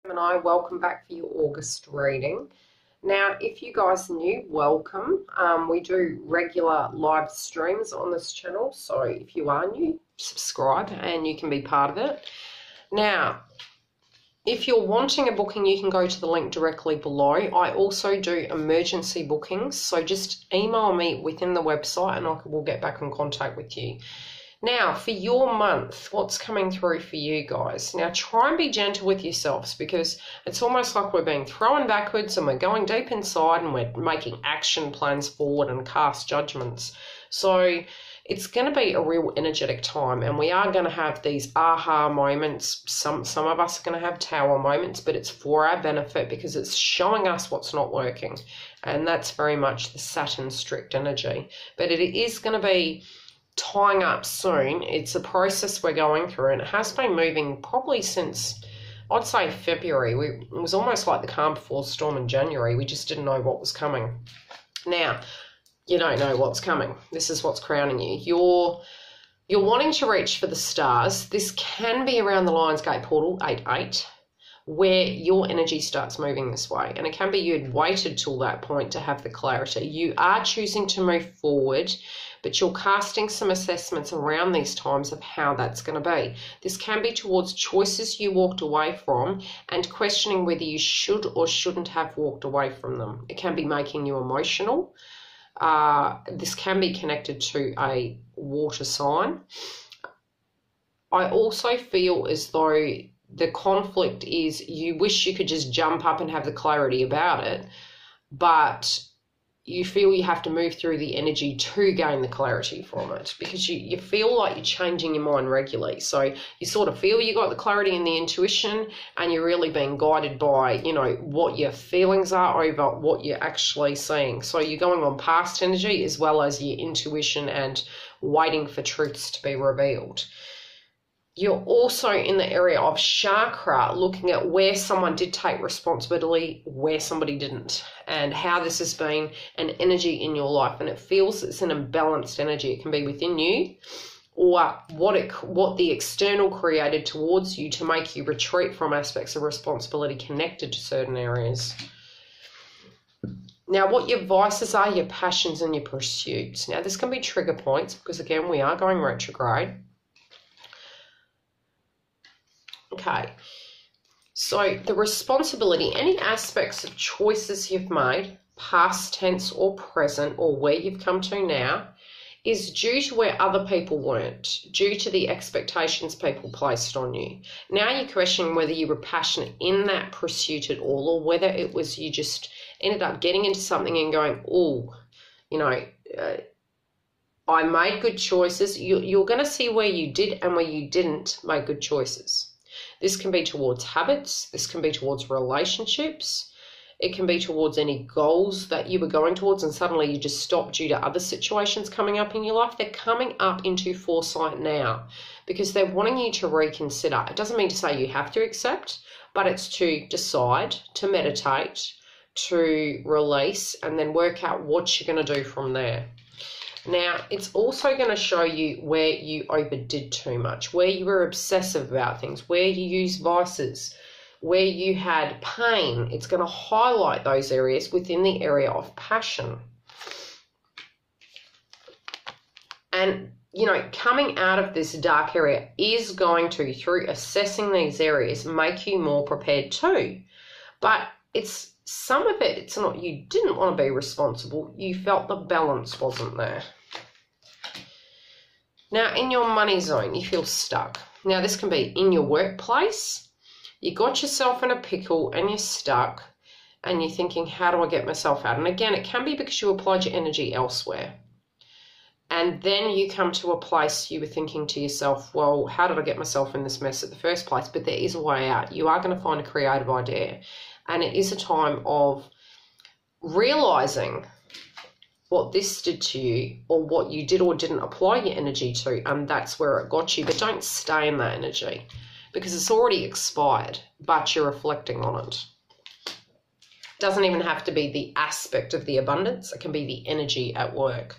Gemini, welcome back for your August reading. Now, if you guys are new, welcome. We do regular live streams on this channel, so if you are new, subscribe and you can be part of it. Now, if you're wanting a booking, you can go to the link directly below. I also do emergency bookings, so just email me within the website and I will get back in contact with you. Now, for your month, what's coming through for you guys? Now, try and be gentle with yourselves because it's almost like we're being thrown backwards and we're going deep inside and we're making action plans forward and cast judgments. So it's going to be a real energetic time and we are going to have these aha moments. Some of us are going to have tower moments, but it's for our benefit because it's showing us what's not working. And that's very much the Saturn strict energy. But it is going to be tying up soon. It's a process we're going through and it has been moving probably since, I'd say, February. It was almost like the calm before storm in January. We just didn't know what was coming. Now, you don't know what's coming. This is what's crowning you. You're wanting to reach for the stars. This can be around the Lionsgate portal 8-8 where your energy starts moving this way, and it can be you'd waited till that point to have the clarity. You are choosing to move forward, but you're casting some assessments around these times of how that's going to be. This can be towards choices you walked away from and questioning whether you should or shouldn't have walked away from them. It can be making you emotional. This can be connected to a water sign. I also feel as though the conflict is you wish you could just jump up and have the clarity about it, but you feel you have to move through the energy to gain the clarity from it because you feel like you're changing your mind regularly. So you sort of feel you got the clarity and the intuition and you're really being guided by, you know, what your feelings are over what you're actually seeing. So you're going on past energy as well as your intuition and waiting for truths to be revealed. You're also in the area of chakra, looking at where someone did take responsibility, where somebody didn't, and how this has been an energy in your life. And it feels it's an imbalanced energy. It can be within you or what the external created towards you to make you retreat from aspects of responsibility connected to certain areas. Now, what your vices are, your passions and your pursuits. Now, this can be trigger points because, again, we are going retrograde. Okay, so the responsibility, any aspects of choices you've made, past tense or present, or where you've come to now, is due to where other people weren't, due to the expectations people placed on you. Now you're questioning whether you were passionate in that pursuit at all, or whether it was you just ended up getting into something and going, oh, you know, I made good choices. You're going to see where you did and where you didn't make good choices. This can be towards habits. This can be towards relationships. It can be towards any goals that you were going towards and suddenly you just stopped due to other situations coming up in your life. They're coming up into foresight now because they're wanting you to reconsider. It doesn't mean to say you have to accept, but it's to decide, to meditate, to release, and then work out what you're going to do from there. Now, it's also going to show you where you overdid too much, where you were obsessive about things, where you used vices, where you had pain. It's going to highlight those areas within the area of passion. And, you know, coming out of this dark area is going to, through assessing these areas, make you more prepared too. But it's some of it, it's not you didn't want to be responsible, you felt the balance wasn't there. Now, in your money zone, you feel stuck. Now, this can be in your workplace. You got yourself in a pickle and you're stuck and you're thinking, how do I get myself out? And again, it can be because you applied your energy elsewhere. And then you come to a place you were thinking to yourself, well, how did I get myself in this mess at the first place? But there is a way out. You are going to find a creative idea. And it is a time of realizing what this did to you or what you did or didn't apply your energy to, and that's where it got you. But don't stay in that energy because it's already expired, but you're reflecting on it. It doesn't even have to be the aspect of the abundance. It can be the energy at work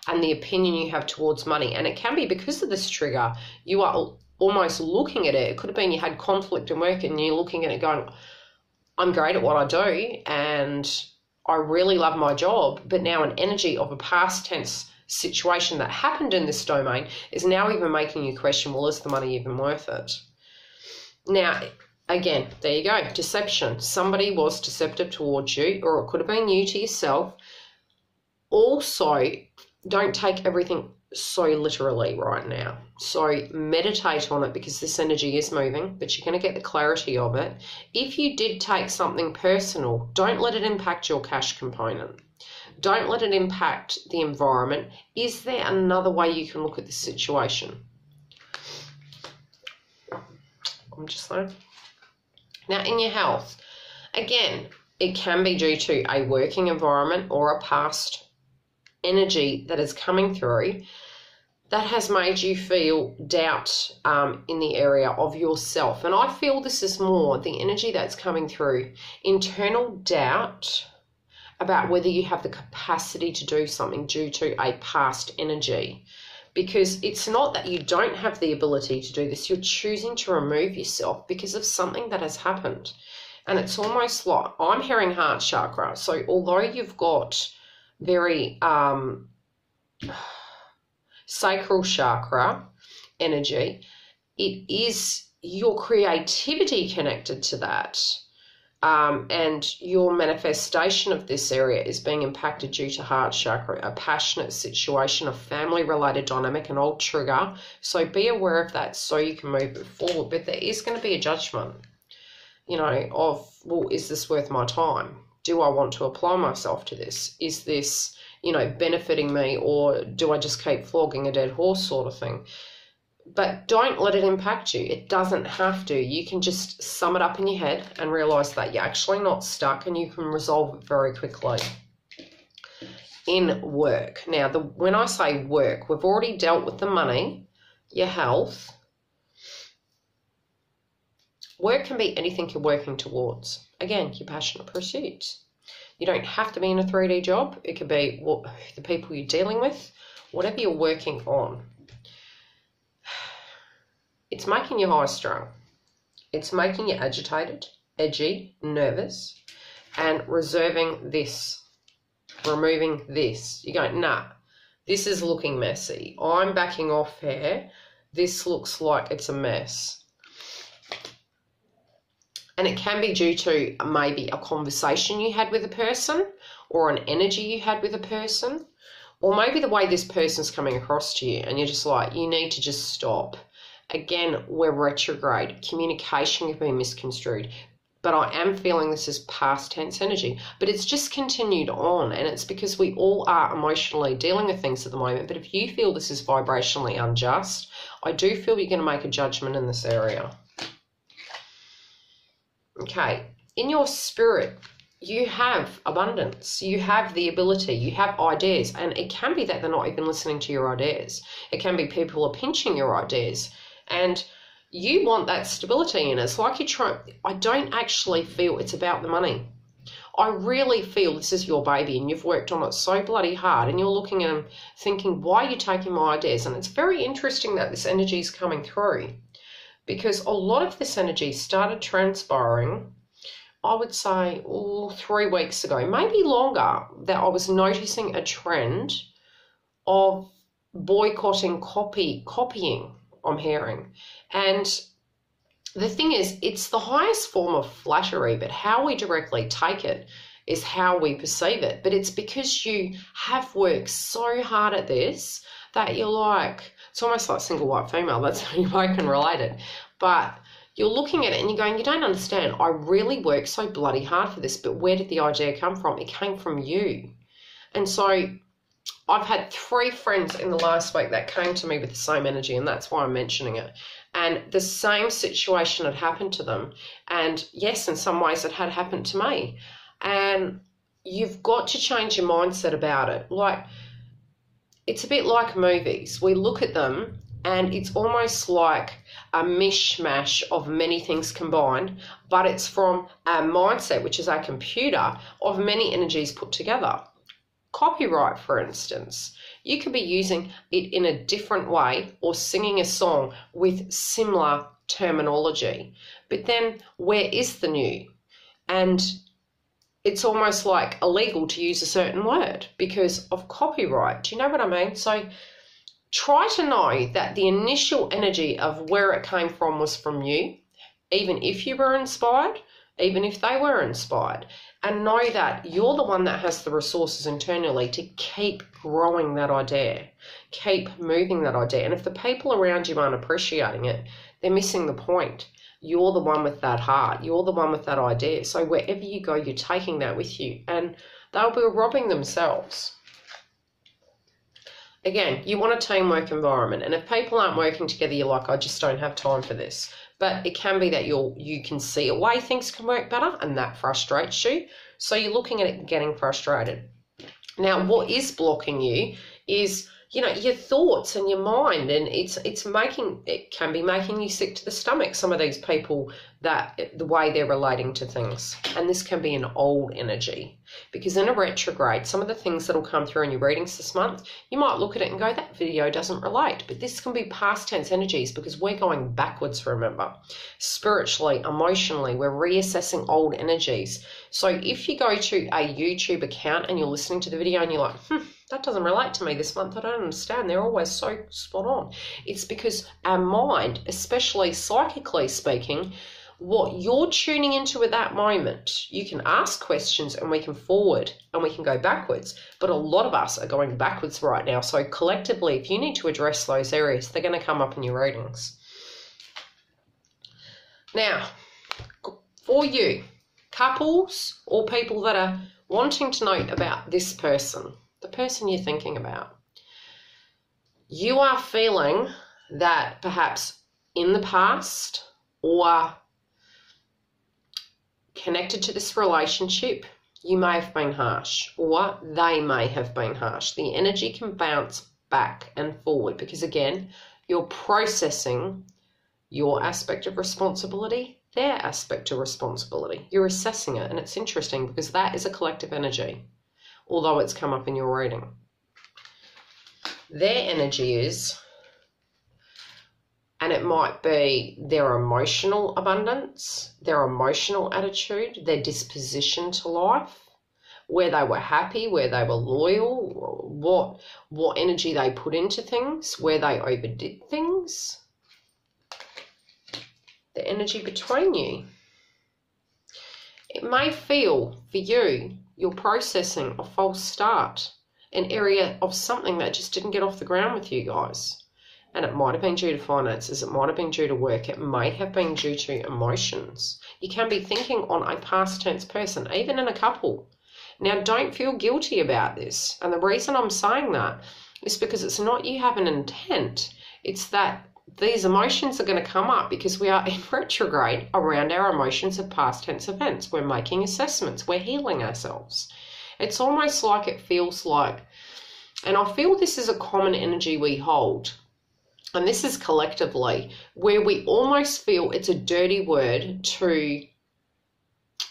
and the opinion you have towards money. And it can be because of this trigger, you are almost looking at it. It could have been you had conflict in work and you're looking at it going, I'm great at what I do and I really love my job, but now an energy of a past tense situation that happened in this domain is now even making you question, well, is the money even worth it? Now, again, there you go, deception. Somebody was deceptive towards you, or it could have been you to yourself. Also, don't take everything so literally right now. So meditate on it, because this energy is moving, but you're going to get the clarity of it. If you did take something personal, don't let it impact your cash component. Don't let it impact the environment. Is there another way you can look at this situation? I'm just saying. Now, in your health, again, it can be due to a working environment or a past energy that is coming through that has made you feel doubt in the area of yourself. And I feel this is more the energy that's coming through, internal doubt about whether you have the capacity to do something due to a past energy. Because it's not that you don't have the ability to do this, you're choosing to remove yourself because of something that has happened. And it's almost like, I'm hearing heart chakra. So although you've got very sacral chakra energy, it is your creativity connected to that. And your manifestation of this area is being impacted due to heart chakra, a passionate situation, a family-related dynamic, an old trigger. So be aware of that so you can move it forward. But there is going to be a judgment, you know, of, well, is this worth my time? Do I want to apply myself to this? Is this, you know, benefiting me, or do I just keep flogging a dead horse sort of thing? But don't let it impact you. It doesn't have to. You can just sum it up in your head and realize that you're actually not stuck and you can resolve it very quickly. In work. Now, when I say work, we've already dealt with the money, your health. Work can be anything you're working towards. Again, your passionate pursuits. You don't have to be in a 3D job. It could be the people you're dealing with, whatever you're working on. It's making you high strung. It's making you agitated, edgy, nervous, and reserving this, removing this. You go, nah, this is looking messy. I'm backing off here. This looks like it's a mess. And it can be due to maybe a conversation you had with a person, or an energy you had with a person, or maybe the way this person's coming across to you and you're just like, you need to just stop. Again, we're retrograde. Communication can be misconstrued. But I am feeling this is past tense energy. But it's just continued on, and it's because we all are emotionally dealing with things at the moment. But if you feel this is vibrationally unjust, I do feel you're going to make a judgment in this area. Okay, in your spirit, you have abundance, you have the ability, you have ideas, and it can be that they're not even listening to your ideas. It can be people are pinching your ideas, and you want that stability in it. It's like you try. I don't actually feel it's about the money. I really feel this is your baby and you've worked on it so bloody hard, and you're looking at them thinking, why are you taking my ideas? And it's very interesting that this energy is coming through, because a lot of this energy started transpiring, I would say, 3 weeks ago, maybe longer, that I was noticing a trend of boycotting copying, I'm hearing. And the thing is, it's the highest form of flattery, but how we directly take it is how we perceive it. But it's because you have worked so hard at this that you're like, it's almost like single white female, that's how you can relate it. But you're looking at it and you're going, you don't understand, I really worked so bloody hard for this, but where did the idea come from? It came from you. And so I've had 3 friends in the last week that came to me with the same energy, and that's why I'm mentioning it. And the same situation had happened to them. And yes, in some ways it had happened to me. And you've got to change your mindset about it. Like, it's a bit like movies. We look at them and it's almost like a mishmash of many things combined, but it's from a mindset, which is a computer, of many energies put together. Copyright, for instance. You could be using it in a different way or singing a song with similar terminology. But then where is the new? And it's almost like illegal to use a certain word because of copyright. Do you know what I mean? So try to know that the initial energy of where it came from was from you, even if you were inspired, even if they were inspired, and know that you're the one that has the resources internally to keep growing that idea, keep moving that idea. And if the people around you aren't appreciating it, they're missing the point. You're the one with that heart. You're the one with that idea. So wherever you go, you're taking that with you, and they'll be robbing themselves. Again, you want a teamwork environment, and if people aren't working together, you're like, I just don't have time for this. But it can be that you can see a way things can work better, and that frustrates you. So you're looking at it and getting frustrated. Now, what is blocking you is, your thoughts and your mind, and it can be making you sick to the stomach, some of these people, that the way they're relating to things. And this can be an old energy, because in a retrograde, some of the things that'll come through in your readings this month, you might look at it and go, that video doesn't relate. But this can be past tense energies, because we're going backwards, remember. Spiritually, emotionally, we're reassessing old energies. So if you go to a YouTube account and you're listening to the video and you're like, that doesn't relate to me this month, I don't understand, they're always so spot on. It's because our mind, especially psychically speaking, what you're tuning into at that moment, you can ask questions and we can forward and we can go backwards. But a lot of us are going backwards right now. So collectively, if you need to address those areas, they're going to come up in your readings. Now, for you, couples or people that are wanting to know about this person, the person you're thinking about, you are feeling that perhaps in the past or connected to this relationship, you may have been harsh, or they may have been harsh. The energy can bounce back and forward because, again, you're processing your aspect of responsibility, their aspect of responsibility. You're assessing it, and it's interesting because that is a collective energy, although it's come up in your reading. Their energy is, and it might be their emotional abundance, their emotional attitude, their disposition to life, where they were happy, where they were loyal, what energy they put into things, where they overdid things. The energy between you. It may feel for you, you're processing a false start, an area of something that just didn't get off the ground with you guys. And it might have been due to finances, it might have been due to work, it may have been due to emotions. You can be thinking on a past tense person, even in a couple. Now, don't feel guilty about this. And the reason I'm saying that is because it's not you have an intent. It's that these emotions are going to come up because we are in retrograde around our emotions of past tense events. We're making assessments. We're healing ourselves. It's almost like it feels like, and I feel this is a common energy we hold, and this is collectively, where we almost feel it's a dirty word to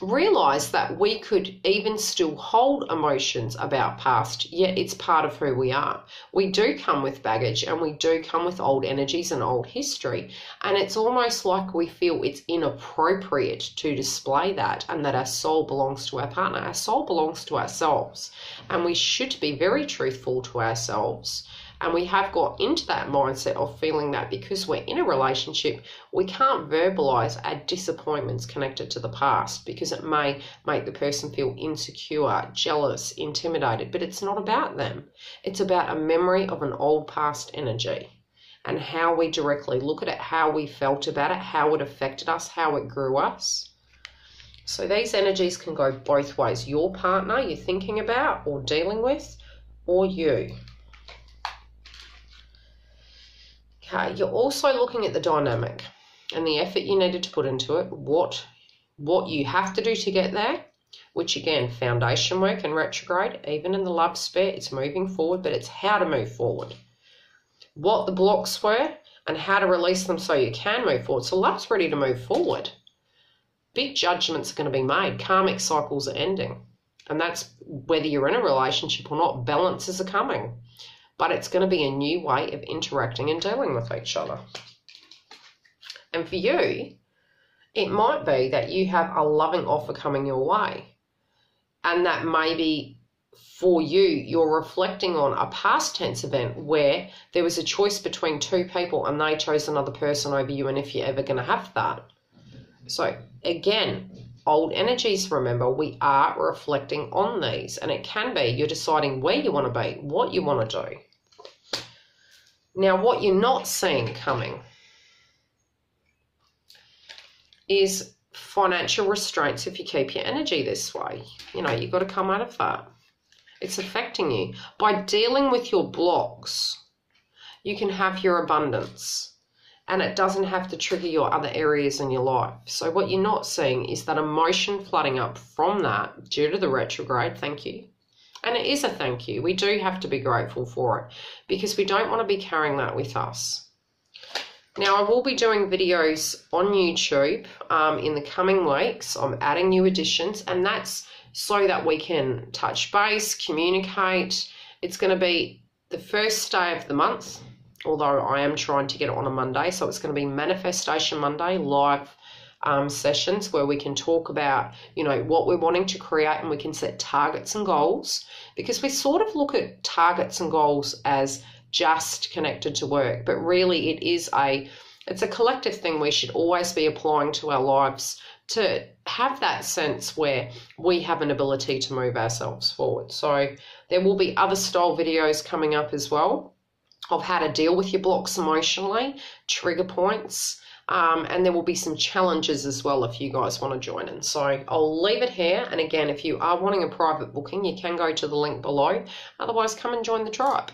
realize that we could even still hold emotions about past, yet it's part of who we are. We do come with baggage, and we do come with old energies and old history, and it's almost like we feel it's inappropriate to display that, and that our soul belongs to our partner. Our soul belongs to ourselves, and we should be very truthful to ourselves. And we have got into that mindset of feeling that because we're in a relationship, we can't verbalize our disappointments connected to the past, because it may make the person feel insecure, jealous, intimidated. But it's not about them. It's about a memory of an old past energy and how we directly look at it, how we felt about it, how it affected us, how it grew us. So these energies can go both ways. Your partner you're thinking about or dealing with, or you. Okay, you're also looking at the dynamic and the effort you needed to put into it, what you have to do to get there, which again, foundation work and retrograde, even in the love sphere, it's moving forward, but it's how to move forward. What the blocks were and how to release them so you can move forward. So love's ready to move forward. Big judgments are going to be made. Karmic cycles are ending. And that's whether you're in a relationship or not, balances are coming. but it's going to be a new way of interacting and dealing with each other. And for you, it might be that you have a loving offer coming your way, and that maybe for you, you're reflecting on a past tense event where there was a choice between two people and they chose another person over you, and if you're ever going to have that. So again, old energies, remember, we are reflecting on these, and it can be you're deciding where you want to be, what you want to do. Now, what you're not seeing coming is financial restraints if you keep your energy this way. You know, you've got to come out of that. It's affecting you. By dealing with your blocks, you can have your abundance, and it doesn't have to trigger your other areas in your life. So what you're not seeing is that emotion flooding up from that due to the retrograde. Thank you. And it is a thank you. We do have to be grateful for it, because we don't want to be carrying that with us. Now, I will be doing videos on YouTube in the coming weeks. I'm adding new additions, and that's so that we can touch base, communicate. It's going to be the first day of the month, although I am trying to get it on a Monday. So it's going to be Manifestation Monday live sessions where we can talk about, you know, what we're wanting to create, and we can set targets and goals, because we sort of look at targets and goals as just connected to work, but really it's a collective thing we should always be applying to our lives to have that sense where we have an ability to move ourselves forward. So there will be other style videos coming up as well of how to deal with your blocks emotionally, trigger points, and there will be some challenges as well if you guys want to join in. So I'll leave it here. And again, if you are wanting a private booking, you can go to the link below. Otherwise, come and join the tribe.